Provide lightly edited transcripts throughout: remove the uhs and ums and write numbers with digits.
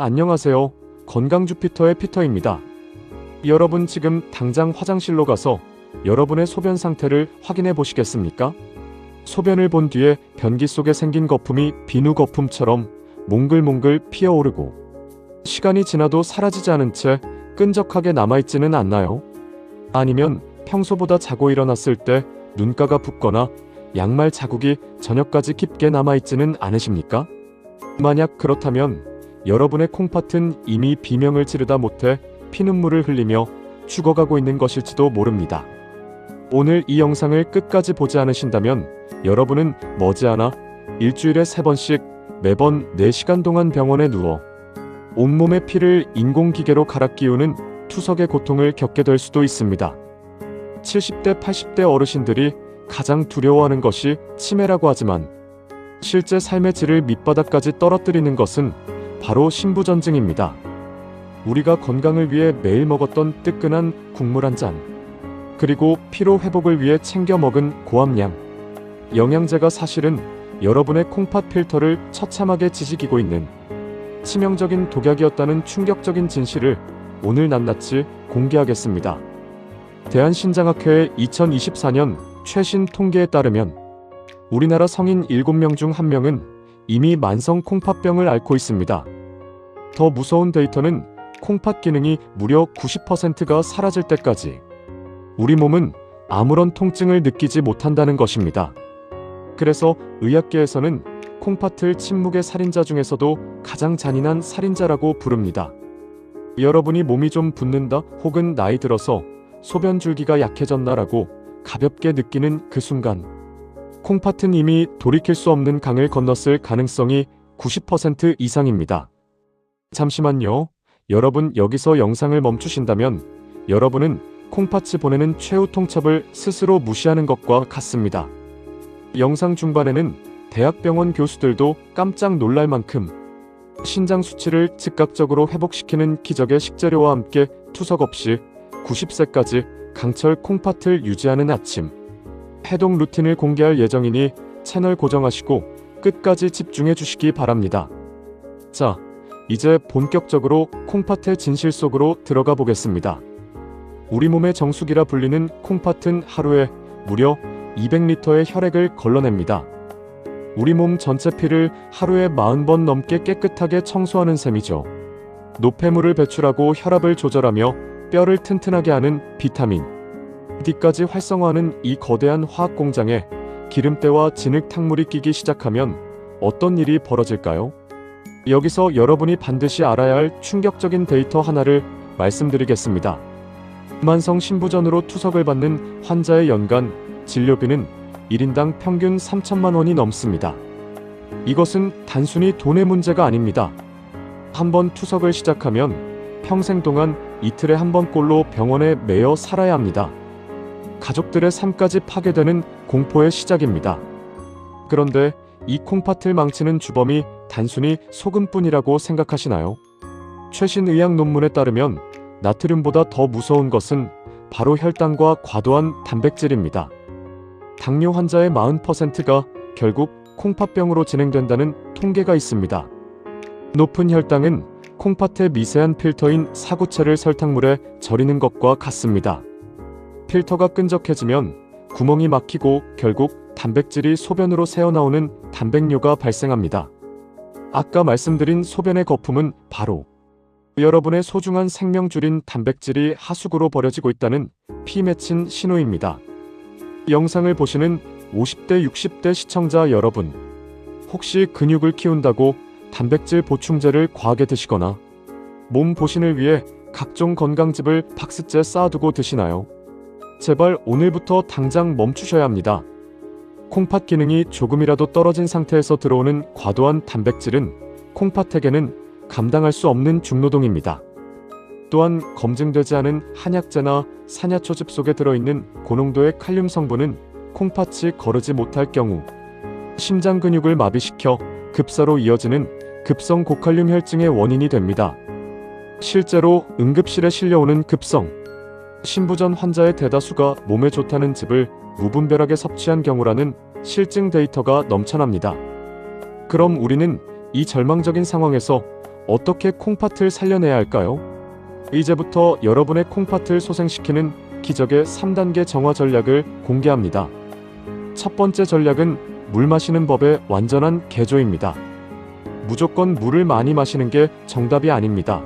안녕하세요. 건강 주피터의 피터입니다. 여러분 지금 당장 화장실로 가서 여러분의 소변 상태를 확인해 보시겠습니까? 소변을 본 뒤에 변기 속에 생긴 거품이 비누 거품처럼 몽글몽글 피어오르고 시간이 지나도 사라지지 않은 채 끈적하게 남아있지는 않나요? 아니면 평소보다 자고 일어났을 때 눈가가 붓거나 양말 자국이 저녁까지 깊게 남아있지는 않으십니까? 만약 그렇다면 여러분의 콩팥은 이미 비명을 지르다 못해 피눈물을 흘리며 죽어가고 있는 것일지도 모릅니다. 오늘 이 영상을 끝까지 보지 않으신다면 여러분은 머지않아 일주일에 3번씩 매번 4시간 동안 병원에 누워 온몸의 피를 인공기계로 갈아 끼우는 투석의 고통을 겪게 될 수도 있습니다. 70대, 80대 어르신들이 가장 두려워하는 것이 치매라고 하지만 실제 삶의 질을 밑바닥까지 떨어뜨리는 것은 바로 신부전증입니다. 우리가 건강을 위해 매일 먹었던 뜨끈한 국물 한 잔, 그리고 피로 회복을 위해 챙겨 먹은 고함량 영양제가 사실은 여러분의 콩팥 필터를 처참하게 지지기고 있는 치명적인 독약이었다는 충격적인 진실을 오늘 낱낱이 공개하겠습니다. 대한신장학회의 2024년 최신 통계에 따르면 우리나라 성인 7명 중 1명은 이미 만성 콩팥병을 앓고 있습니다. 더 무서운 데이터는 콩팥 기능이 무려 90%가 사라질 때까지 우리 몸은 아무런 통증을 느끼지 못한다는 것입니다. 그래서 의학계에서는 콩팥을 침묵의 살인자 중에서도 가장 잔인한 살인자라고 부릅니다. 여러분이 몸이 좀 붓는다 혹은 나이 들어서 소변 줄기가 약해졌나라고 가볍게 느끼는 그 순간 콩팥은 이미 돌이킬 수 없는 강을 건넜을 가능성이 90% 이상입니다. 잠시만요. 여러분 여기서 영상을 멈추신다면 여러분은 콩팥이 보내는 최후 통첩을 스스로 무시하는 것과 같습니다. 영상 중반에는 대학병원 교수들도 깜짝 놀랄 만큼 신장 수치를 즉각적으로 회복시키는 기적의 식재료와 함께 투석 없이 90세까지 강철 콩팥을 유지하는 아침 해독 루틴을 공개할 예정이니 채널 고정하시고 끝까지 집중해 주시기 바랍니다. 자, 이제 본격적으로 콩팥의 진실 속으로 들어가 보겠습니다. 우리 몸의 정수기라 불리는 콩팥은 하루에 무려 200리터의 혈액을 걸러냅니다. 우리 몸 전체 피를 하루에 40번 넘게 깨끗하게 청소하는 셈이죠. 노폐물을 배출하고 혈압을 조절하며 뼈를 튼튼하게 하는 비타민 D까지 활성화하는 이 거대한 화학 공장에 기름때와 진흙탕물이 끼기 시작하면 어떤 일이 벌어질까요? 여기서 여러분이 반드시 알아야 할 충격적인 데이터 하나를 말씀드리겠습니다. 만성 신부전으로 투석을 받는 환자의 연간 진료비는 1인당 평균 3천만 원이 넘습니다. 이것은 단순히 돈의 문제가 아닙니다. 한번 투석을 시작하면 평생 동안 이틀에 한 번꼴로 병원에 매여 살아야 합니다. 가족들의 삶까지 파괴되는 공포의 시작입니다. 그런데 이 콩팥을 망치는 주범이 단순히 소금뿐이라고 생각하시나요? 최신 의학 논문에 따르면 나트륨보다 더 무서운 것은 바로 혈당과 과도한 단백질입니다. 당뇨 환자의 40%가 결국 콩팥병으로 진행된다는 통계가 있습니다. 높은 혈당은 콩팥의 미세한 필터인 사구체를 설탕물에 절이는 것과 같습니다. 필터가 끈적해지면 구멍이 막히고 결국 단백질이 소변으로 새어나오는 단백뇨가 발생합니다. 아까 말씀드린 소변의 거품은 바로 여러분의 소중한 생명줄인 단백질이 하수구로 버려지고 있다는 피 맺힌 신호입니다. 영상을 보시는 50대, 60대 시청자 여러분, 혹시 근육을 키운다고 단백질 보충제를 과하게 드시거나 몸 보신을 위해 각종 건강즙을 박스째 쌓아두고 드시나요? 제발 오늘부터 당장 멈추셔야 합니다. 콩팥 기능이 조금이라도 떨어진 상태에서 들어오는 과도한 단백질은 콩팥에게는 감당할 수 없는 중노동입니다. 또한 검증되지 않은 한약재나 산야초즙 속에 들어있는 고농도의 칼륨 성분은 콩팥이 거르지 못할 경우 심장 근육을 마비시켜 급사로 이어지는 급성 고칼륨 혈증의 원인이 됩니다. 실제로 응급실에 실려오는 급성 신부전 환자의 대다수가 몸에 좋다는 즙을 무분별하게 섭취한 경우라는 실증 데이터가 넘쳐납니다. 그럼 우리는 이 절망적인 상황에서 어떻게 콩팥을 살려내야 할까요? 이제부터 여러분의 콩팥을 소생시키는 기적의 3단계 정화 전략을 공개합니다. 첫 번째 전략은 물 마시는 법의 완전한 개조입니다. 무조건 물을 많이 마시는 게 정답이 아닙니다.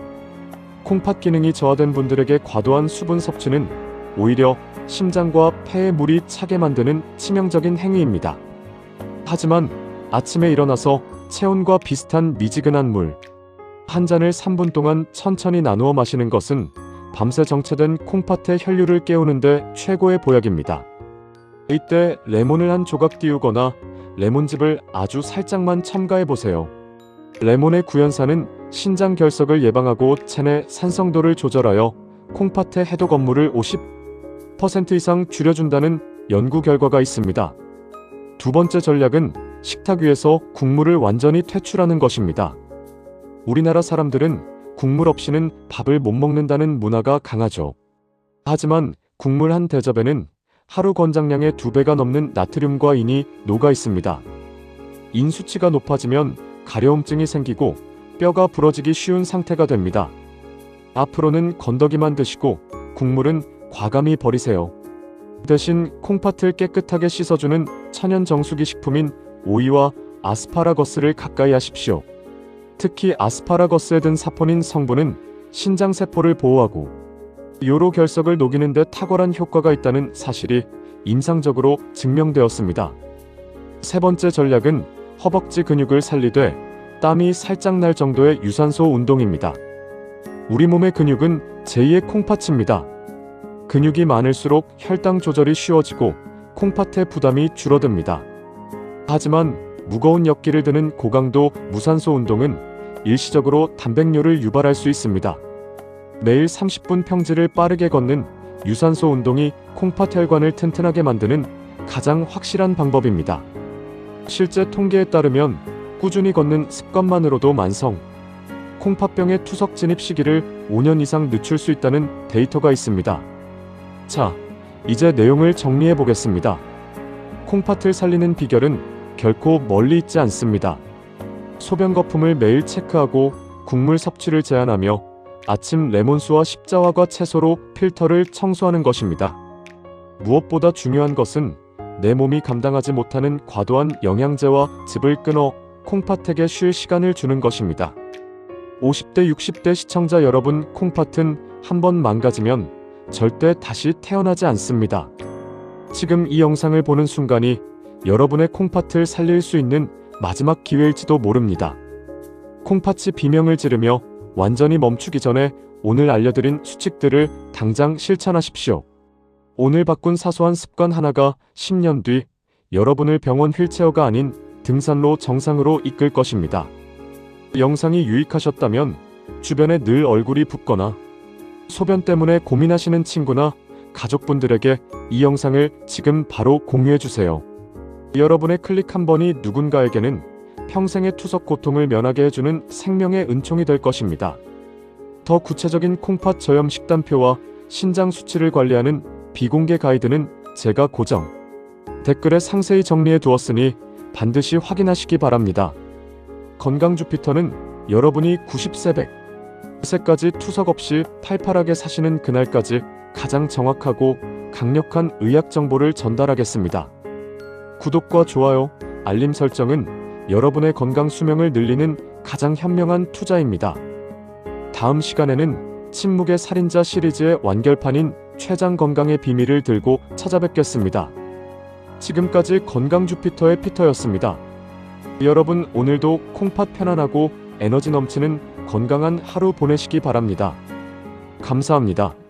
콩팥 기능이 저하된 분들에게 과도한 수분 섭취는 오히려 심장과 폐에 물이 차게 만드는 치명적인 행위입니다. 하지만 아침에 일어나서 체온과 비슷한 미지근한 물 한 잔을 3분 동안 천천히 나누어 마시는 것은 밤새 정체된 콩팥의 혈류를 깨우는데 최고의 보약입니다. 이때 레몬을 한 조각 띄우거나 레몬즙을 아주 살짝만 첨가해보세요. 레몬의 구연산은 신장 결석을 예방하고 체내 산성도를 조절하여 콩팥의 해독 업무를 50% 이상 줄여준다는 연구 결과가 있습니다. 두 번째 전략은 식탁 위에서 국물을 완전히 퇴출하는 것입니다. 우리나라 사람들은 국물 없이는 밥을 못 먹는다는 문화가 강하죠. 하지만 국물 한 대접에는 하루 권장량의 2배가 넘는 나트륨과 인이 녹아 있습니다. 인 수치가 높아지면 가려움증이 생기고 뼈가 부러지기 쉬운 상태가 됩니다. 앞으로는 건더기만 드시고 국물은 과감히 버리세요. 대신 콩팥을 깨끗하게 씻어주는 천연 정수기 식품인 오이와 아스파라거스를 가까이 하십시오. 특히 아스파라거스에 든 사포닌 성분은 신장세포를 보호하고 요로 결석을 녹이는 데 탁월한 효과가 있다는 사실이 임상적으로 증명되었습니다. 세 번째 전략은 허벅지 근육을 살리되 땀이 살짝 날 정도의 유산소 운동입니다. 우리 몸의 근육은 제2의 콩팥입니다. 근육이 많을수록 혈당 조절이 쉬워지고 콩팥의 부담이 줄어듭니다. 하지만 무거운 역기를 드는 고강도 무산소 운동은 일시적으로 단백뇨를 유발할 수 있습니다. 매일 30분 평지를 빠르게 걷는 유산소 운동이 콩팥 혈관을 튼튼하게 만드는 가장 확실한 방법입니다. 실제 통계에 따르면 꾸준히 걷는 습관만으로도 만성 콩팥병의 투석 진입 시기를 5년 이상 늦출 수 있다는 데이터가 있습니다. 자, 이제 내용을 정리해 보겠습니다. 콩팥을 살리는 비결은 결코 멀리 있지 않습니다. 소변 거품을 매일 체크하고 국물 섭취를 제한하며 아침 레몬수와 십자화과 채소로 필터를 청소하는 것입니다. 무엇보다 중요한 것은 내 몸이 감당하지 못하는 과도한 영양제와 즙을 끊어 콩팥에게 쉴 시간을 주는 것입니다. 50대 60대 시청자 여러분, 콩팥은 한번 망가지면 절대 다시 태어나지 않습니다. 지금 이 영상을 보는 순간이 여러분의 콩팥을 살릴 수 있는 마지막 기회일지도 모릅니다. 콩팥이 비명을 지르며 완전히 멈추기 전에 오늘 알려드린 수칙들을 당장 실천하십시오. 오늘 바꾼 사소한 습관 하나가 10년 뒤 여러분을 병원 휠체어가 아닌 등산로 정상으로 이끌 것입니다. 영상이 유익하셨다면 주변에 늘 얼굴이 붓거나 소변 때문에 고민하시는 친구나 가족분들에게 이 영상을 지금 바로 공유해주세요. 여러분의 클릭 한 번이 누군가에게는 평생의 투석 고통을 면하게 해주는 생명의 은총이 될 것입니다. 더 구체적인 콩팥 저염 식단표와 신장 수치를 관리하는 비공개 가이드는 제가 고정 댓글에 상세히 정리해 두었으니 반드시 확인하시기 바랍니다. 건강 주피터는 여러분이 90세 100세까지 투석 없이 팔팔하게 사시는 그날까지 가장 정확하고 강력한 의학 정보를 전달하겠습니다. 구독과 좋아요, 알림 설정은 여러분의 건강 수명을 늘리는 가장 현명한 투자입니다. 다음 시간에는 침묵의 살인자 시리즈의 완결판인 췌장 건강의 비밀을 들고 찾아뵙겠습니다. 지금까지 건강 주피터의 피터였습니다. 여러분, 오늘도 콩팥 편안하고 에너지 넘치는 건강한 하루 보내시기 바랍니다. 감사합니다.